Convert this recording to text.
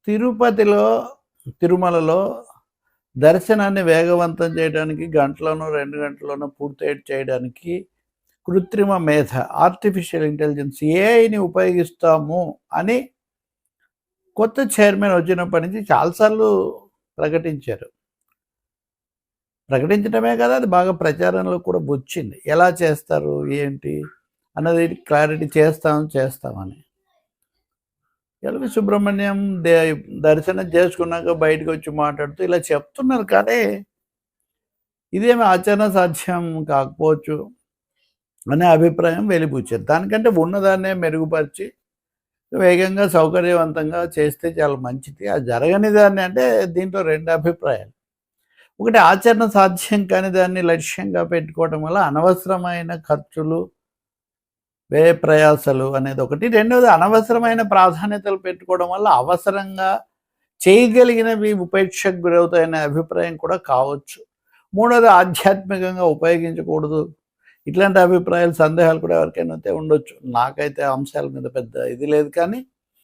తిరుపతిలో, తిరుమలలో దర్శనాన్ని వేగవంతం చేయడానికి గంటలోనో, 2 గంటల్లోనో పూర్తి చేయడానికి కృత్రిమ మేధ, ఆర్టిఫిషియల్ ఇంటెలిజెన్స్ ఏఐని ఉపయోగిస్తాము అని కొత్త చైర్మన్ వచ్చినప్పటి నుంచి చాలాసార్లు ప్రకటించారు. ప్రకటించడమే కదా, అది బాగా ప్రచారంలో కూడా వచ్చింది. ఎలా చేస్తారు, ఏంటి అన్నది క్లారిటీ చేస్తామని. ఎల్వి సుబ్రహ్మణ్యం దర్శనం చేసుకున్నాక బయటకు వచ్చి మాట్లాడుతూ ఇలా చెప్తున్నారు. కానీ ఇదేమి ఆచరణ సాధ్యం కాకపోవచ్చు అనే అభిప్రాయం వెలిబుచ్చారు. దానికంటే ఉన్నదాన్నే మెరుగుపరిచి వేగంగా సౌకర్యవంతంగా చేస్తే చాలా మంచిది. అది జరగని దాన్ని అంటే దీంట్లో 2 అభిప్రాయాలు. ఒకటి, ఆచరణ సాధ్యం కాని దాన్ని లక్ష్యంగా పెట్టుకోవడం వల్ల అనవసరమైన ఖర్చులు, వ్యయ ప్రయాసలు అనేది ఒకటి. రెండవది, అనవసరమైన ప్రాధాన్యతలు పెట్టుకోవడం వల్ల అవసరంగా చేయగలిగినవి ఉపేక్షకు గురవుతాయనే అభిప్రాయం కూడా కావచ్చు. మూడవది, ఆధ్యాత్మికంగా ఉపయోగించకూడదు. ఇట్లాంటి అభిప్రాయాలు, సందేహాలు కూడా ఎవరికైనా అయితే ఉండొచ్చు. నాకైతే అంశాల మీద పెద్ద ఇది లేదు. కానీ